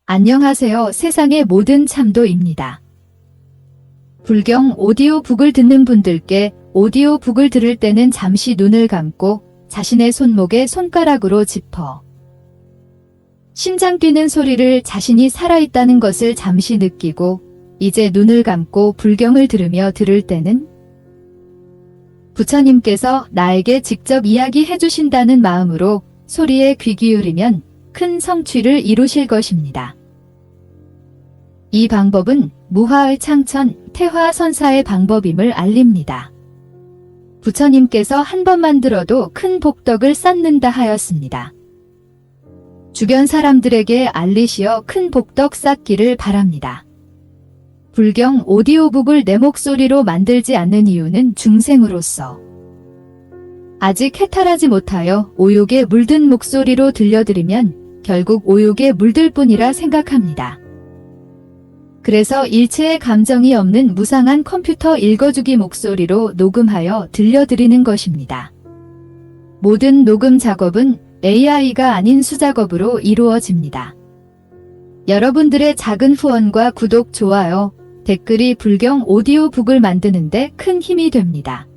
안녕하세요. 세상의 모든 참도입니다. 불경 오디오북을 듣는 분들께 오디오북을 들을 때는 잠시 눈을 감고 자신의 손목에 손가락으로 짚어 심장 뛰는 소리를 자신이 살아있다는 것을 잠시 느끼고 이제 눈을 감고 불경을 들으며 들을 때는 부처님께서 나에게 직접 이야기해 주신다는 마음으로 소리에 귀 기울이면 큰 성취를 이루실 것입니다. 이 방법은 무화의 창천, 태화선사의 방법임을 알립니다. 부처님께서 한 번만 들어도 큰 복덕을 쌓는다 하였습니다. 주변 사람들에게 알리시어 큰 복덕 쌓기를 바랍니다. 불경 오디오북을 내 목소리로 만들지 않는 이유는 중생으로서 아직 해탈하지 못하여 오욕에 물든 목소리로 들려드리면 결국 오욕에 물들 뿐이라 생각합니다. 그래서 일체의 감정이 없는 무상한 컴퓨터 읽어주기 목소리로 녹음하여 들려드리는 것입니다. 모든 녹음 작업은 AI가 아닌 수작업으로 이루어집니다. 여러분들의 작은 후원과 구독, 좋아요, 댓글이 불경 오디오북을 만드는데 큰 힘이 됩니다.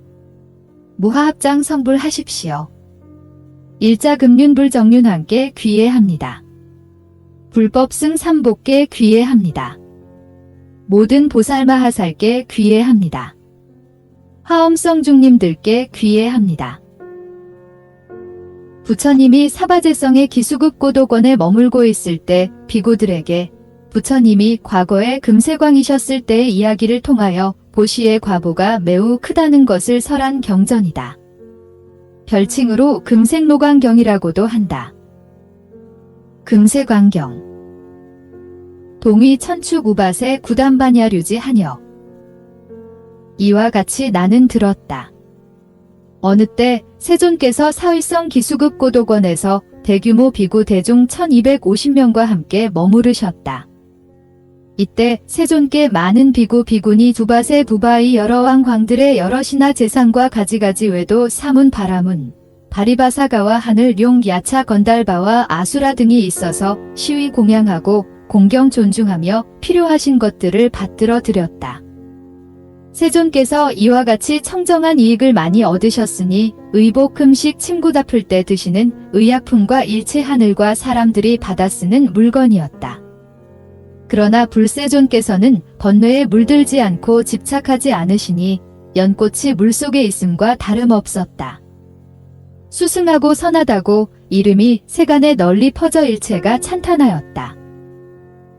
무화합장 성불하십시오. 일자금륜불정륜함께 귀해합니다. 불법승 삼복께 귀해합니다. 모든 보살마하살께 귀해합니다. 화엄성중님들께 귀해합니다. 부처님이 사바제성의 기수급 고도권에 머물고 있을 때 비구들에게 부처님이 과거에 금세광이셨을 때의 이야기를 통하여 보시의 과보가 매우 크다는 것을 설한 경전이다. 별칭으로 금색노광경이라고도 한다. 금세광경 동위 천축 우밭의 구단반야류지 하녀 이와 같이 나는 들었다. 어느 때 세존께서 사위성 기수급 고도권에서 대규모 비구 대중 1250명과 함께 머무르셨다. 이때 세존께 많은 비구 비구니 두밭의 부바의 여러 왕광들의 여러 신하 재상과 가지가지 외도 사문 바라문 바리바사가와 하늘 용 야차 건달바와 아수라 등이 있어서 시위 공양하고 공경 존중하며 필요하신 것들을 받들어 드렸다. 세존께서 이와 같이 청정한 이익을 많이 얻으셨으니 의복 금식 침구 닦을 때 드시는 의약품과 일체 하늘과 사람들이 받아 쓰는 물건이었다. 그러나 불세존께서는 번뇌에 물들지 않고 집착하지 않으시니 연꽃이 물속에 있음과 다름없었다. 수승하고 선하다고 이름이 세간에 널리 퍼져 일체가 찬탄하였다.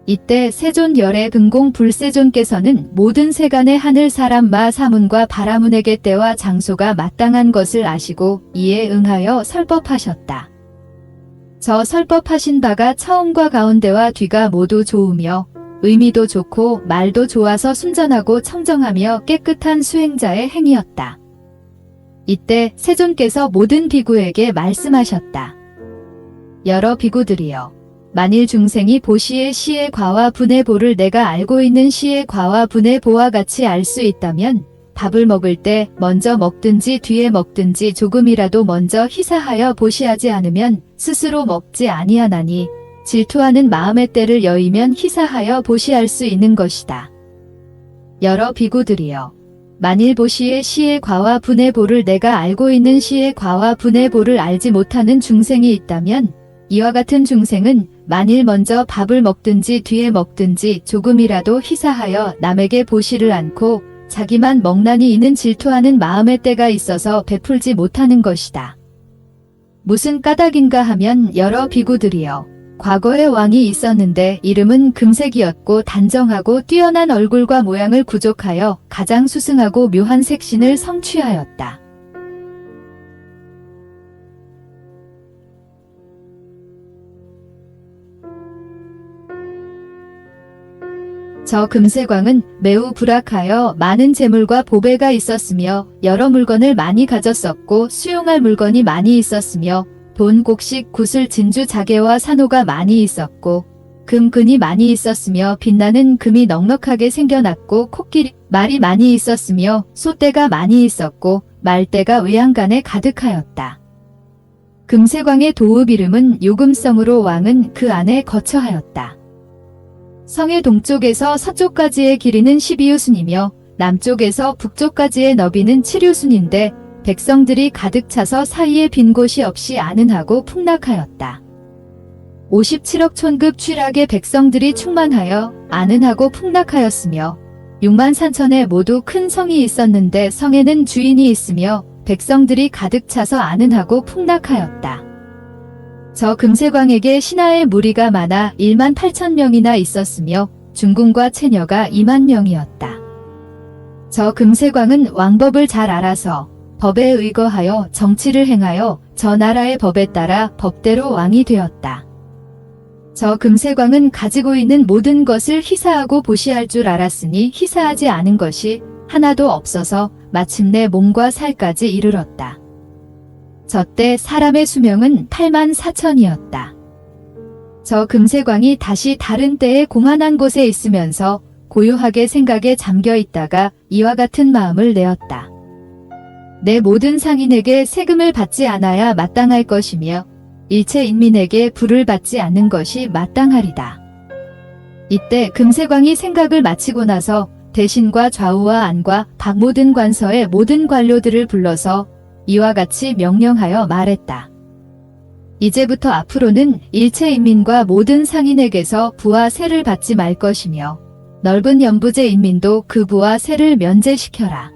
이때 세존 열애 근공 불세존께서는 모든 세간의 하늘 사람 마 사문과 바라문에게 때와 장소가 마땅한 것을 아시고 이에 응하여 설법하셨다. 저 설법하신 바가 처음과 가운데와 뒤가 모두 좋으며 의미도 좋고 말도 좋아서 순전하고 청정하며 깨끗한 수행자의 행위였다. 이때 세존께서 모든 비구에게 말씀하셨다. 여러 비구들이여, 만일 중생이 보시의 시의 과와 분의 보를 내가 알고 있는 시의 과와 분의 보와 같이 알 수 있다면 밥을 먹을 때 먼저 먹든지 뒤에 먹든지 조금이라도 먼저 희사하여 보시하지 않으면 스스로 먹지 아니하나니 질투하는 마음의 때를 여의면 희사하여 보시할 수 있는 것이다. 여러 비구들이여, 만일 보시의 시의 과와 분의 보를 내가 알고 있는 시의 과와 분의 보를 알지 못하는 중생이 있다면 이와 같은 중생은 만일 먼저 밥을 먹든지 뒤에 먹든지 조금이라도 희사하여 남에게 보시를 않고 자기만 멍나니 이는 질투하는 마음의 때가 있어서 베풀지 못하는 것이다. 무슨 까닭인가 하면 여러 비구들이여, 과거에 왕이 있었는데 이름은 금색이었고 단정하고 뛰어난 얼굴과 모양을 구족하여 가장 수승하고 묘한 색신을 성취하였다. 저 금세광은 매우 불악하여 많은 재물과 보배가 있었으며 여러 물건을 많이 가졌었고 수용할 물건이 많이 있었으며 돈, 곡식, 구슬, 진주, 자개와 산호가 많이 있었고 금근이 많이 있었으며 빛나는 금이 넉넉하게 생겨났고 코끼리 말이 많이 있었으며 소떼가 많이 있었고 말떼가 외양간에 가득하였다. 금세광의 도읍 이름은 요금성으로 왕은 그 안에 거처하였다. 성의 동쪽에서 서쪽까지의 길이는 12유순이며 남쪽에서 북쪽까지의 너비는 7유순인데 백성들이 가득 차서 사이에 빈 곳이 없이 안은하고 풍락하였다. 57억 촌급 취락의 백성들이 충만하여 안은하고 풍락하였으며 6만 3천에 모두 큰 성이 있었는데 성에는 주인이 있으며 백성들이 가득 차서 안은하고 풍락하였다. 저 금세광에게 신하의 무리가 많아 1만 8천 명이나 있었으며 중궁과 채녀가 2만 명이었다. 저 금세광은 왕법을 잘 알아서 법에 의거하여 정치를 행하여 저 나라의 법에 따라 법대로 왕이 되었다. 저 금세광은 가지고 있는 모든 것을 희사하고 보시할 줄 알았으니 희사하지 않은 것이 하나도 없어서 마침내 몸과 살까지 이르렀다. 저때 사람의 수명은 8만 4천이었다. 저 금세광이 다시 다른 때에 공안한 곳에 있으면서 고요하게 생각에 잠겨 있다가 이와 같은 마음을 내었다. 내 모든 상인에게 세금을 받지 않아야 마땅할 것이며 일체 인민에게 부를 받지 않는 것이 마땅하리다. 이때 금세광이 생각을 마치고 나서 대신과 좌우와 안과 박 모든 관서의 모든 관료들을 불러서 이와 같이 명령하여 말했다. 이제부터 앞으로는 일체 인민과 모든 상인에게서 부와 세를 받지 말 것이며 넓은 연부제 인민도 그 부와 세를 면제시켜라.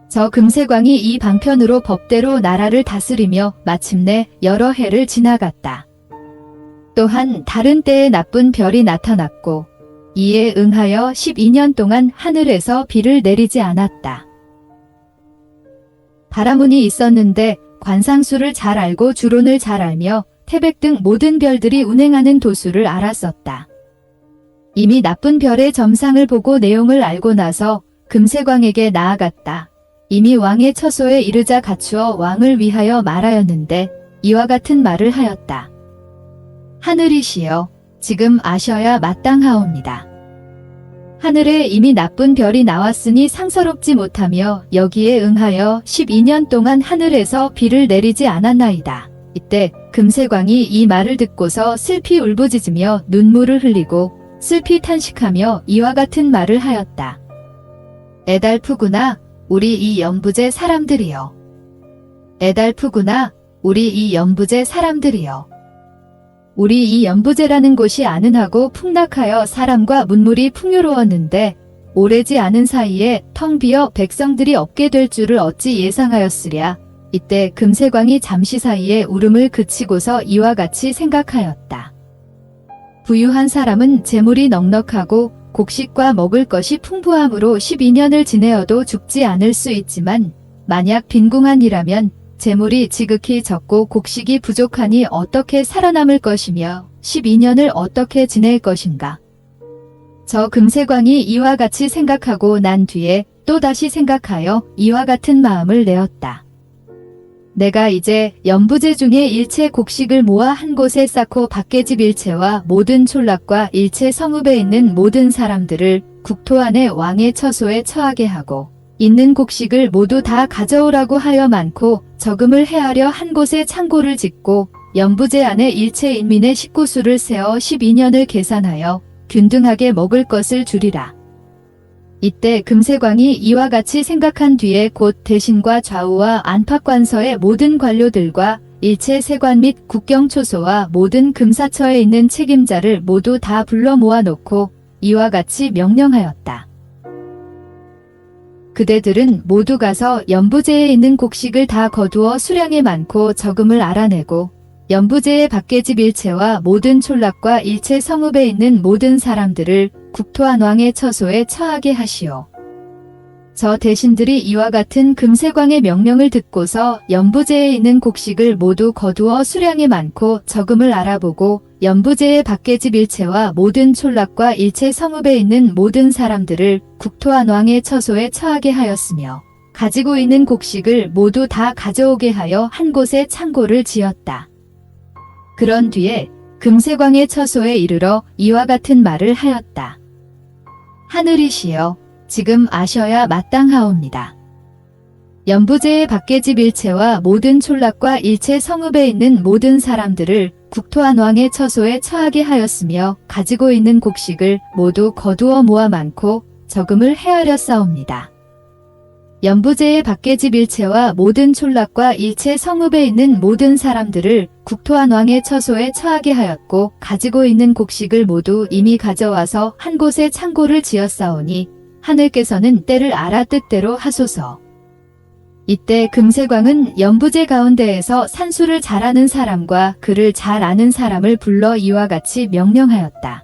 저 금세광이 이 방편으로 법대로 나라를 다스리며 마침내 여러 해를 지나갔다. 또한 다른 때에 나쁜 별이 나타났고 이에 응하여 12년 동안 하늘에서 비를 내리지 않았다. 바라문이 있었는데 관상수를 잘 알고 주론을 잘 알며 태백 등 모든 별들이 운행하는 도수를 알았었다. 이미 나쁜 별의 점상을 보고 내용을 알고 나서 금세광에게 나아갔다. 이미 왕의 처소에 이르자 갖추어 왕을 위하여 말하였는데 이와 같은 말을 하였다. 하늘이시여, 지금 아셔야 마땅하옵니다. 하늘에 이미 나쁜 별이 나왔으니 상서롭지 못하며 여기에 응하여 12년 동안 하늘에서 비를 내리지 않았나이다. 이때 금세광이 이 말을 듣고서 슬피 울부짖으며 눈물을 흘리고 슬피 탄식하며 이와 같은 말을 하였다. 애달프구나, 우리 이 연부제 사람들이여. 애달프구나, 우리 이 연부제 사람들이여. 우리 이 연부제라는 곳이 안은하고 풍락하여 사람과 문물이 풍요로웠는데 오래지 않은 사이에 텅 비어 백성들이 없게 될 줄을 어찌 예상하였으랴. 이때 금세광이 잠시 사이에 울음을 그치고서 이와 같이 생각하였다. 부유한 사람은 재물이 넉넉하고 곡식과 먹을 것이 풍부함으로 12년을 지내어도 죽지 않을 수 있지만 만약 빈궁한이라면 재물이 지극히 적고 곡식이 부족하니 어떻게 살아남을 것이며 12년을 어떻게 지낼 것인가. 저 금세광이 이와 같이 생각하고 난 뒤에 또다시 생각하여 이와 같은 마음을 내었다. 내가 이제 연부제 중에 일체 곡식을 모아 한 곳에 쌓고 밖의 집 일체와 모든 촌락과 일체 성읍에 있는 모든 사람들을 국토 안에 왕의 처소에 처하게 하고 있는 곡식을 모두 다 가져오라고 하여 많고 적음을 헤아려 한 곳에 창고를 짓고 연부제 안에 일체 인민의 식구수를 세어 12년을 계산하여 균등하게 먹을 것을 주리라. 이때 금세광이 이와 같이 생각한 뒤에 곧 대신과 좌우와 안팎관서의 모든 관료들과 일체 세관 및 국경초소와 모든 금사처에 있는 책임자를 모두 다 불러 모아놓고 이와 같이 명령하였다. 그대들은 모두 가서 연부제에 있는 곡식을 다 거두어 수량이 많고 적음을 알아내고 연부제의 밖의 집 일체와 모든 촌락과 일체 성읍에 있는 모든 사람들을 국토한 왕의 처소에 처하게 하시오. 저 대신들이 이와 같은 금세광의 명령을 듣고서 연부제에 있는 곡식을 모두 거두어 수량이 많고 적음을 알아보고 연부제의 밖의 집 일체와 모든 촌락과 일체 성읍에 있는 모든 사람들을 국토한 왕의 처소에 처하게 하였으며 가지고 있는 곡식을 모두 다 가져오게 하여 한 곳에 창고를 지었다. 그런 뒤에 금세광의 처소에 이르러 이와 같은 말을 하였다. 하늘이시여, 지금 아셔야 마땅하옵니다. 연부제의 밖계집 일체와 모든 촌락과 일체 성읍에 있는 모든 사람들을 국토한 왕의 처소에 처하게 하였으며 가지고 있는 곡식을 모두 거두어 모아 많고 적음을 헤아려 싸웁니다. 연부제의 밖계집 일체와 모든 촌락과 일체 성읍에 있는 모든 사람들을 국토한 왕의 처소에 처하게 하였고 가지고 있는 곡식을 모두 이미 가져와서 한 곳에 창고를 지었사오니 하늘께서는 때를 알아 뜻대로 하소서. 이때 금세광은 연부제 가운데에서 산수를 잘하는 사람과 그를 잘 아는 사람을 불러 이와 같이 명령하였다.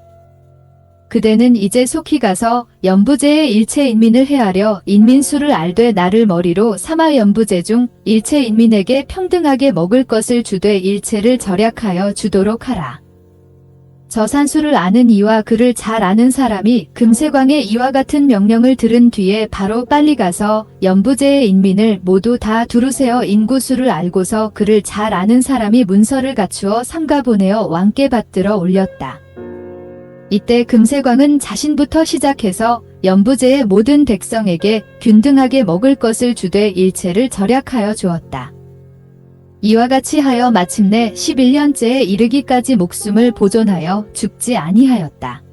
그대는 이제 속히 가서 연부제의 일체 인민을 헤아려 인민수를 알되 나를 머리로 삼아 연부제 중 일체 인민에게 평등하게 먹을 것을 주되 일체를 절약하여 주도록 하라. 저 산수를 아는 이와 그를 잘 아는 사람이 금세광의 이와 같은 명령을 들은 뒤에 바로 빨리 가서 연부제의 인민을 모두 다 두루세어 인구수를 알고서 그를 잘 아는 사람이 문서를 갖추어 삼가 보내어 왕께 받들어 올렸다. 이때 금세광은 자신부터 시작해서 연부제의 모든 백성에게 균등하게 먹을 것을 주되 일체를 절약하여 주었다. 이와 같이 하여 마침내 11년째에 이르기까지 목숨을 보존하여 죽지 아니하였다.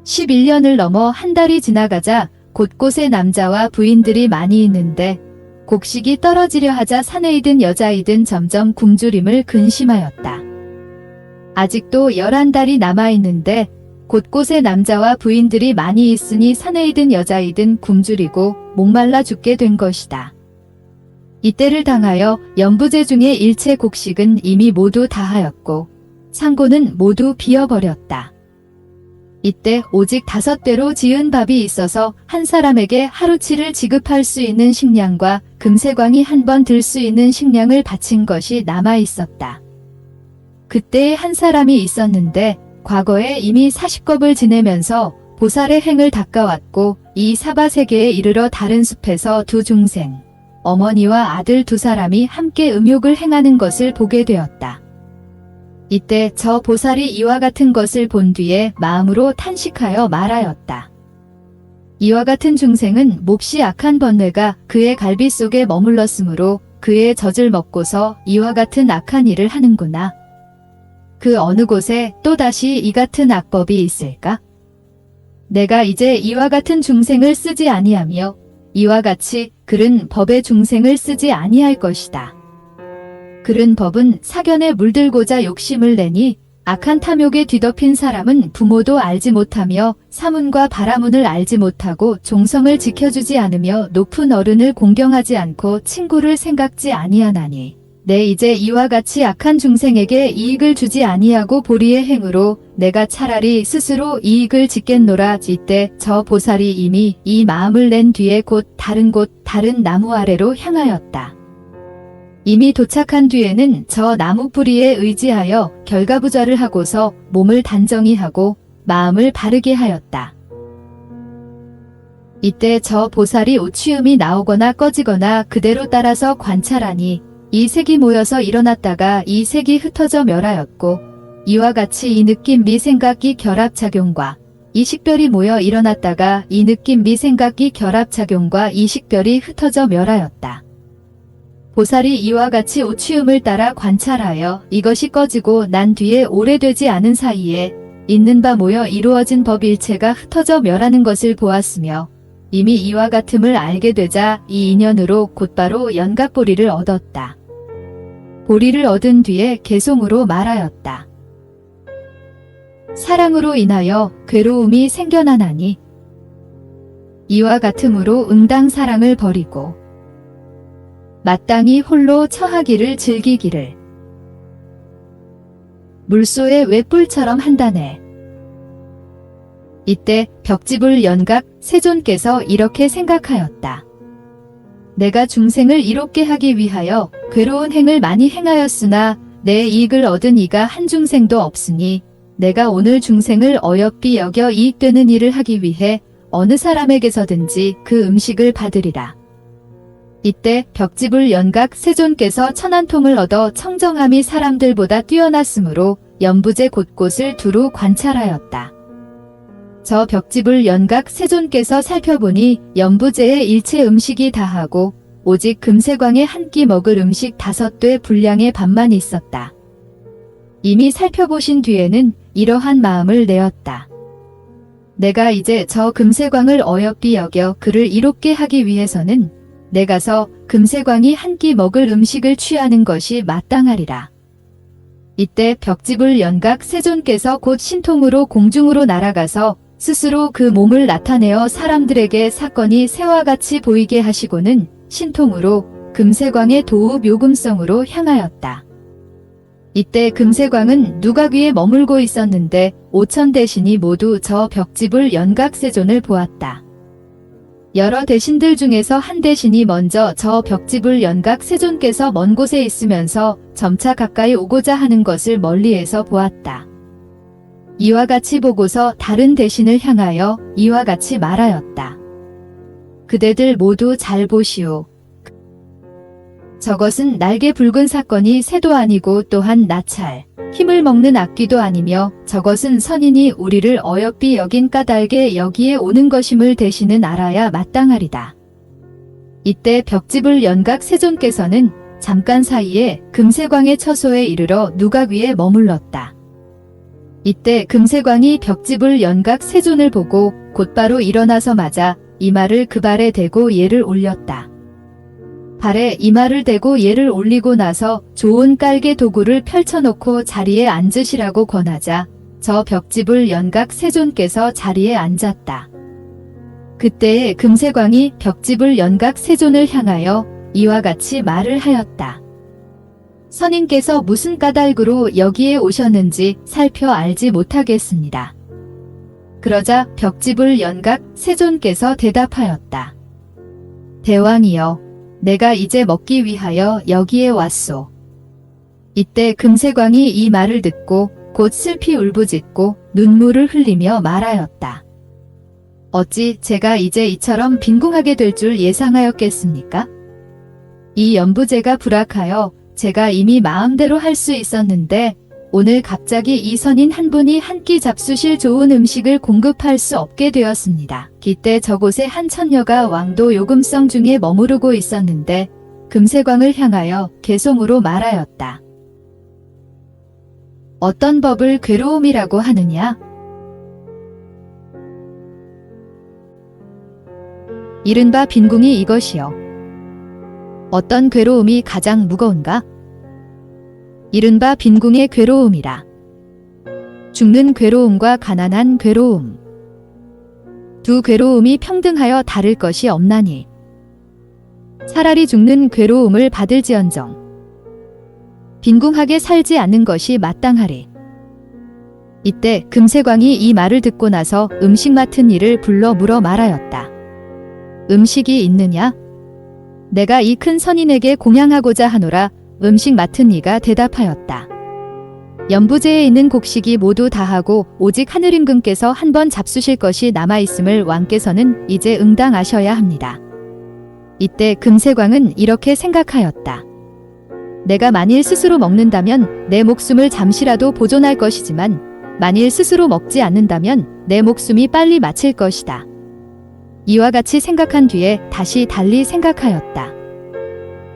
11년을 넘어 한 달이 지나가자 곳곳에 남자와 부인들이 많이 있는데 곡식이 떨어지려 하자 사내이든 여자이든 점점 굶주림을 근심하였다. 아직도 11달이 남아있는데 곳곳에 남자와 부인들이 많이 있으니 사내이든 여자이든 굶주리고 목말라 죽게 된 것이다. 이때를 당하여 연부제 중에 일체 곡식은 이미 모두 다하였고 창고는 모두 비어버렸다. 이때 오직 5대로 지은 밥이 있어서 한 사람에게 하루치를 지급할 수 있는 식량과 금세광이 한 번 들 수 있는 식량을 바친 것이 남아 있었다. 그때에 한 사람이 있었는데 과거에 이미 40겁을 지내면서 보살의 행을 닦아왔고 이 사바세계에 이르러 다른 숲에서 두 중생, 어머니와 아들 두 사람이 함께 음욕을 행하는 것을 보게 되었다. 이때 저 보살이 이와 같은 것을 본 뒤에 마음으로 탄식하여 말하였다. 이와 같은 중생은 몹시 악한 번뇌가 그의 갈비 속에 머물렀으므로 그의 젖을 먹고서 이와 같은 악한 일을 하는구나. 그 어느 곳에 또다시 이 같은 악법이 있을까? 내가 이제 이와 같은 중생을 쓰지 아니하며 이와 같이 글은 법의 중생을 쓰지 아니할 것이다. 글은 법은 사견에 물들고자 욕심을 내니 악한 탐욕에 뒤덮인 사람은 부모도 알지 못하며 사문과 바라문을 알지 못하고 종성을 지켜주지 않으며 높은 어른을 공경하지 않고 친구를 생각지 아니하나니 내 이제 이와 같이 악한 중생에게 이익을 주지 아니하고 보리의 행으로 내가 차라리 스스로 이익을 짓겠노라. 이때 저 보살이 이미 이 마음을 낸 뒤에 곧 다른 나무 아래로 향하였다. 이미 도착한 뒤에는 저 나무 뿌리에 의지하여 결가부좌를 하고서 몸을 단정히 하고 마음을 바르게 하였다. 이때 저 보살이 오취음이 나오거나 꺼지거나 그대로 따라서 관찰하니 이 색이 모여서 일어났다가 이 색이 흩어져 멸하였고 이와 같이 이 느낌 미생각이 결합작용과 이 식별이 모여 일어났다가 이 느낌 미생각이 결합작용과 이 식별이 흩어져 멸하였다. 보살이 이와 같이 오취음을 따라 관찰하여 이것이 꺼지고 난 뒤에 오래되지 않은 사이에 있는 바 모여 이루어진 법 일체가 흩어져 멸하는 것을 보았으며 이미 이와 같음을 알게 되자 이 인연으로 곧바로 연각보리를 얻었다. 보리를 얻은 뒤에 개송으로 말하였다. 사랑으로 인하여 괴로움이 생겨나나니 이와 같음으로 응당 사랑을 버리고 마땅히 홀로 처하기를 즐기기를 물소의 웹불처럼 한다네. 이때 벽지불 연각 세존께서 이렇게 생각하였다. 내가 중생을 이롭게 하기 위하여 괴로운 행을 많이 행하였으나 내 이익을 얻은 이가 한 중생도 없으니 내가 오늘 중생을 어여삐 여겨 이익되는 일을 하기 위해 어느 사람에게서든지 그 음식을 받으리라. 이때 벽지불 연각 세존께서 천안통을 얻어 청정함이 사람들보다 뛰어났으므로 연부제 곳곳을 두루 관찰하였다. 저 벽지불 연각 세존께서 살펴보니 연부제의 일체 음식이 다하고 오직 금세광에 한 끼 먹을 음식 5돼 분량의 밥만 있었다. 이미 살펴보신 뒤에는 이러한 마음을 내었다. 내가 이제 저 금세광을 어여삐 여겨 그를 이롭게 하기 위해서는 내가서 금세광이 한 끼 먹을 음식을 취하는 것이 마땅하리라. 이때 벽지불 연각 세존께서 곧 신통으로 공중으로 날아가서 스스로 그 몸을 나타내어 사람들에게 사건이 새와 같이 보이게 하시고는 신통으로 금세광의 도우 묘금성으로 향하였다. 이때 금세광은 누각위에 머물고 있었는데 5천 대신이 모두 저 벽지불 연각 세존을 보았다. 여러 대신들 중에서 한 대신이 먼저 저 벽지불 연각 세존께서 먼 곳에 있으면서 점차 가까이 오고자 하는 것을 멀리에서 보았다. 이와 같이 보고서 다른 대신을 향하여 이와 같이 말하였다. 그대들 모두 잘 보시오. 저것은 날개 붉은 사건이 새도 아니고 또한 나찰, 힘을 먹는 악귀도 아니며 저것은 선인이 우리를 어여삐 여긴 까닭에 여기에 오는 것임을 대신은 알아야 마땅하리다. 이때 벽지불 연각 세존께서는 잠깐 사이에 금세광의 처소에 이르러 누각위에 머물렀다. 이때 금세광이 벽지불 연각 세존을 보고 곧바로 일어나서 맞아 이마를 그 발에 대고 얘를 올렸다. 발에 이마를 대고 얘를 올리고 나서 좋은 깔개 도구를 펼쳐놓고 자리에 앉으시라고 권하자 저 벽지불 연각 세존께서 자리에 앉았다. 그때에 금세광이 벽지불 연각 세존을 향하여 이와 같이 말을 하였다. 선인께서 무슨 까닭으로 여기에 오셨는지 살펴 알지 못하겠습니다. 그러자 벽지불 연각 세존께서 대답하였다. 대왕이여, 내가 이제 먹기 위하여 여기에 왔소. 이때 금세광이 이 말을 듣고 곧 슬피 울부짖고 눈물을 흘리며 말하였다. 어찌 제가 이제 이처럼 빈궁하게 될 줄 예상하였겠습니까? 이 연부제가 불악하여 제가 이미 마음대로 할 수 있었는데 오늘 갑자기 이 선인 한 분이 한 끼 잡수실 좋은 음식을 공급할 수 없게 되었습니다. 이때 저곳에 한 처녀가 왕도 요금성 중에 머무르고 있었는데 금세광을 향하여 개송으로 말하였다. 어떤 법을 괴로움이라고 하느냐? 이른바 빈궁이 이것이요. 어떤 괴로움이 가장 무거운가? 이른바 빈궁의 괴로움이라. 죽는 괴로움과 가난한 괴로움. 두 괴로움이 평등하여 다를 것이 없나니. 차라리 죽는 괴로움을 받을지언정 빈궁하게 살지 않는 것이 마땅하리. 이때 금세광이 이 말을 듣고 나서 음식 맡은 이를 불러 물어 말하였다. 음식이 있느냐? 내가 이 큰 선인에게 공양하고자 하노라. 음식 맡은 이가 대답하였다. 연부제에 있는 곡식이 모두 다하고 오직 하늘임금께서 한 번 잡수실 것이 남아있음을 왕께서는 이제 응당하셔야 합니다. 이때 금세광은 이렇게 생각하였다. 내가 만일 스스로 먹는다면 내 목숨을 잠시라도 보존할 것이지만 만일 스스로 먹지 않는다면 내 목숨이 빨리 마칠 것이다. 이와 같이 생각한 뒤에 다시 달리 생각하였다.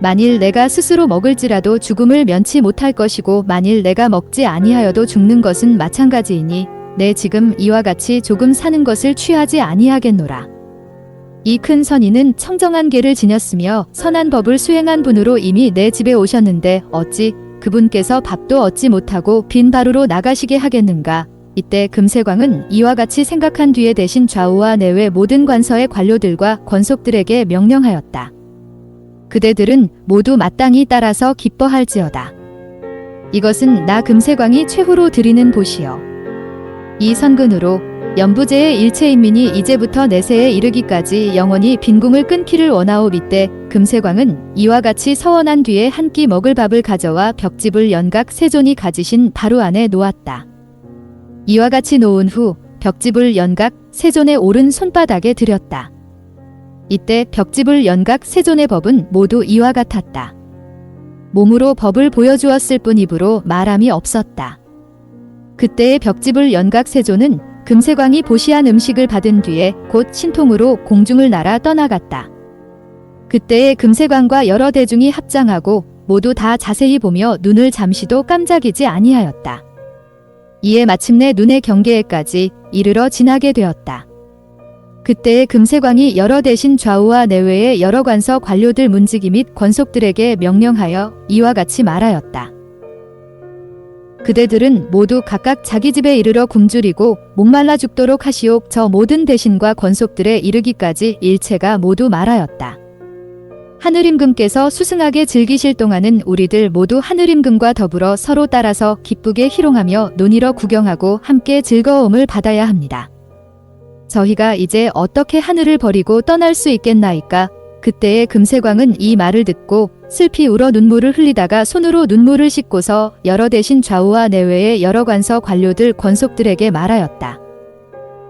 만일 내가 스스로 먹을지라도 죽음을 면치 못할 것이고 만일 내가 먹지 아니하여도 죽는 것은 마찬가지이니 내 지금 이와 같이 조금 사는 것을 취하지 아니하겠노라. 이 큰 선인은 청정한 계를 지녔으며 선한 법을 수행한 분으로 이미 내 집에 오셨는데 어찌 그분께서 밥도 얻지 못하고 빈 바루로 나가시게 하겠는가. 이때 금세광은 이와 같이 생각한 뒤에 대신 좌우와 내외 모든 관서의 관료들과 권속들에게 명령하였다. 그대들은 모두 마땅히 따라서 기뻐할지어다. 이것은 나 금세광이 최후로 드리는 보시여. 이 선근으로 연부제의 일체 인민이 이제부터 내세에 이르기까지 영원히 빈궁을 끊기를 원하오. 밑에 금세광은 이와 같이 서원한 뒤에 한 끼 먹을 밥을 가져와 벽지불 연각 세존이 가지신 바로 안에 놓았다. 이와 같이 놓은 후 벽지불 연각 세존의 오른 손바닥에 들였다. 이때 벽지불 연각 세존의 법은 모두 이와 같았다. 몸으로 법을 보여주었을 뿐 입으로 말함이 없었다. 그때의 벽지불 연각 세존은 금세광이 보시한 음식을 받은 뒤에 곧 신통으로 공중을 날아 떠나갔다. 그때의 금세광과 여러 대중이 합장하고 모두 다 자세히 보며 눈을 잠시도 깜짝이지 아니하였다. 이에 마침내 눈의 경계에까지 이르러 지나게 되었다. 그때의 금세광이 여러 대신 좌우와 내외의 여러 관서 관료들 문지기 및 권속들에게 명령하여 이와 같이 말하였다. 그대들은 모두 각각 자기 집에 이르러 굶주리고 목말라 죽도록 하시옵. 저 모든 대신과 권속들에 이르기까지 일체가 모두 말하였다. 하늘임금께서 수승하게 즐기실 동안은 우리들 모두 하늘임금과 더불어 서로 따라서 기쁘게 희롱하며 논의러 구경하고 함께 즐거움을 받아야 합니다. 저희가 이제 어떻게 하늘을 버리고 떠날 수 있겠나이까? 그때의 금세광은 이 말을 듣고 슬피 울어 눈물을 흘리다가 손으로 눈물을 씻고서 여러 대신 좌우와 내외의 여러 관서 관료들 권속들에게 말하였다.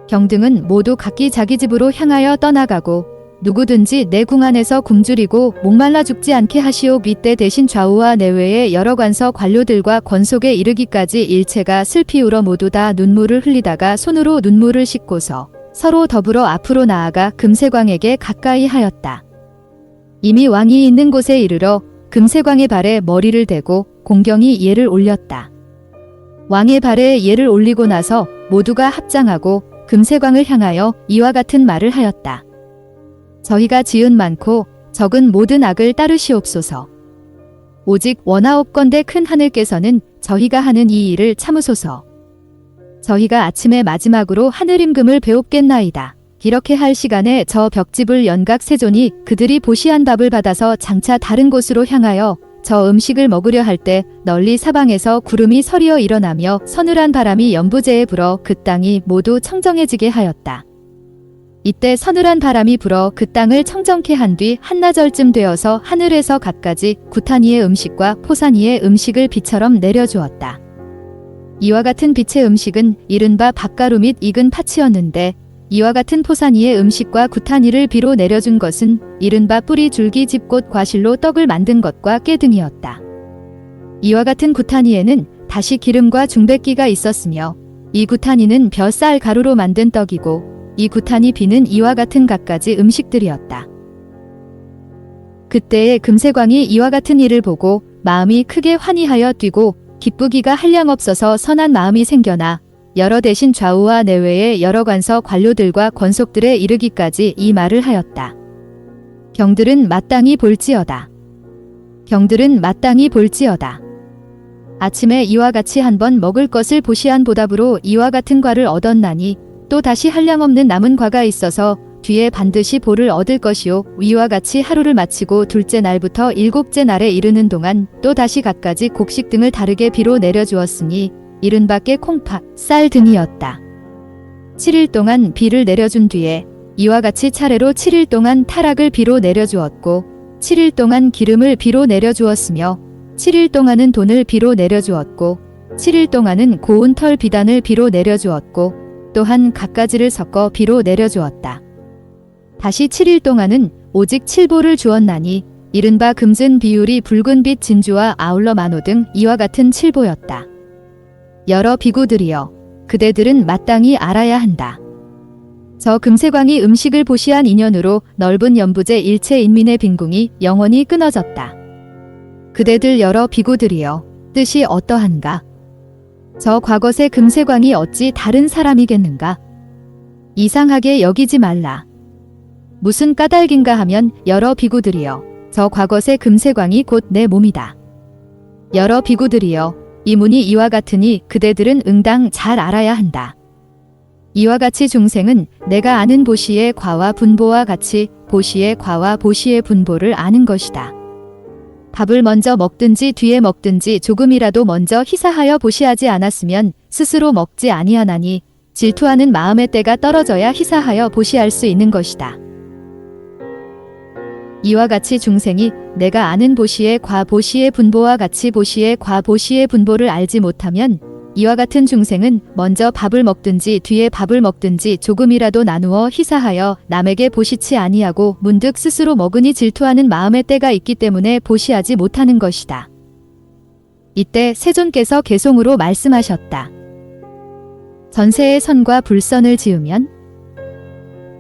경등은 모두 각기 자기 집으로 향하여 떠나가고 누구든지 내 궁 안에서 굶주리고 목말라 죽지 않게 하시오. 이때 대신 좌우와 내외의 여러 관서 관료들과 권속에 이르기까지 일체가 슬피 울어 모두 다 눈물을 흘리다가 손으로 눈물을 씻고서 서로 더불어 앞으로 나아가 금세광에게 가까이 하였다. 이미 왕이 있는 곳에 이르러 금세광의 발에 머리를 대고 공경히 예를 올렸다. 왕의 발에 예를 올리고 나서 모두가 합장하고 금세광을 향하여 이와 같은 말을 하였다. 저희가 지은 많고 적은 모든 악을 따르시옵소서. 오직 원하옵건대 큰 하늘께서는 저희가 하는 이 일을 참으소서. 저희가 아침에 마지막으로 하늘임금을 배웁겠나이다. 이렇게 할 시간에 저 벽지불 연각 세존이 그들이 보시한 밥을 받아서 장차 다른 곳으로 향하여 저 음식을 먹으려 할 때 널리 사방에서 구름이 서리어 일어나며 서늘한 바람이 연부제에 불어 그 땅이 모두 청정해지게 하였다. 이때 서늘한 바람이 불어 그 땅을 청정케 한 뒤 한나절쯤 되어서 하늘에서 갖가지 구탄이의 음식과 포산이의 음식을 비처럼 내려주었다. 이와 같은 빛의 음식은 이른바 밥가루 및 익은 파치였는데 이와 같은 포산이의 음식과 구탄이를 비로 내려준 것은 이른바 뿌리 줄기 집꽃 과실로 떡을 만든 것과 깨 등이었다. 이와 같은 구탄이에는 다시 기름과 중백기가 있었으며 이 구탄이는 벼쌀 가루로 만든 떡이고 이 구탄이 비는 이와 같은 갖가지 음식들이었다. 그때의 금세광이 이와 같은 일을 보고 마음이 크게 환희하여 뛰고 기쁘기가 한량없어서 선한 마음이 생겨나 여러 대신 좌우와 내외의 여러 관서 관료들과 권속들에 이르기까지 이 말을 하였다. 경들은 마땅히 볼지어다. 경들은 마땅히 볼지어다. 아침에 이와 같이 한번 먹을 것을 보시한 보답으로 이와 같은 과를 얻었나니 또 다시 한량없는 남은 과가 있어서 뒤에 반드시 보를 얻을 것이요. 위와 같이 하루를 마치고 둘째 날부터 일곱째 날에 이르는 동안 또 다시 갖가지 곡식 등을 다르게 비로 내려주었으니 이른바 깨 콩팥, 쌀 등이었다. 7일 동안 비를 내려준 뒤에 이와 같이 차례로 7일 동안 타락을 비로 내려주었고 7일 동안 기름을 비로 내려주었으며 7일 동안은 돈을 비로 내려주었고 7일 동안은 고운 털 비단을 비로 내려주었고 또한 갖가지를 섞어 비로 내려주었다. 다시 7일 동안은 오직 7보를 주었나니 이른바 금진 비율이 붉은빛 진주와 아울러 만호 등 이와 같은 7보였다. 여러 비구들이여 그대들은 마땅히 알아야 한다. 저 금세광이 음식을 보시한 인연으로 넓은 연부제 일체 인민의 빈궁이 영원히 끊어졌다. 그대들 여러 비구들이여 뜻이 어떠한가? 저 과거새 금세광이 어찌 다른 사람이겠는가? 이상하게 여기지 말라. 무슨 까닭인가 하면 여러 비구들이여 저 과거새 금세광이 곧 내 몸이다. 여러 비구들이여 이 문이 이와 같으니 그대들은 응당 잘 알아야 한다. 이와 같이 중생은 내가 아는 보시의 과와 분보와 같이 보시의 과와 보시의 분보를 아는 것이다. 밥을 먼저 먹든지 뒤에 먹든지 조금이라도 먼저 희사하여 보시하지 않았으면 스스로 먹지 아니하나니 질투하는 마음의 때가 떨어져야 희사하여 보시할 수 있는 것이다. 이와 같이 중생이 내가 아는 보시의 과 보시의 분보와 같이 보시의 과 보시의 분보를 알지 못하면 이와 같은 중생은 먼저 밥을 먹든지 뒤에 밥을 먹든지 조금이라도 나누어 희사하여 남에게 보시치 아니하고 문득 스스로 먹으니 질투하는 마음의 때가 있기 때문에 보시하지 못하는 것이다. 이때 세존께서 개송으로 말씀하셨다. 전세의 선과 불선을 지으면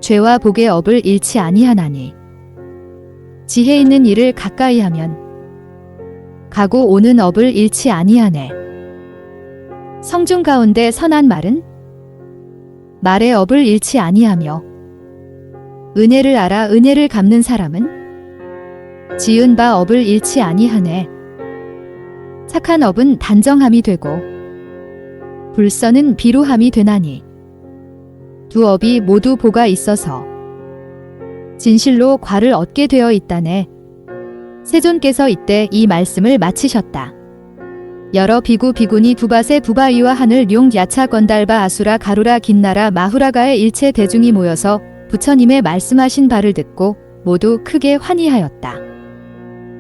죄와 복의 업을 잃지 아니하나니 지혜 있는 일을 가까이 하면 가고 오는 업을 잃지 아니하네. 성중 가운데 선한 말은 말의 업을 잃지 아니하며 은혜를 알아 은혜를 갚는 사람은 지은 바 업을 잃지 아니하네. 착한 업은 단정함이 되고 불선은 비루함이 되나니 두 업이 모두 보가 있어서 진실로 과를 얻게 되어 있다네. 세존께서 이때 이 말씀을 마치셨다. 여러 비구 비구니 두바세 부바이와 하늘 용 야차 건달바 아수라 가루라 긴나라 마후라가의 일체 대중이 모여서 부처님의 말씀하신 바를 듣고 모두 크게 환희하였다.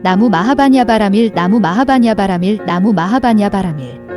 나무 마하바냐 바라밀 나무 마하바냐 바라밀 나무 마하바냐 바라밀.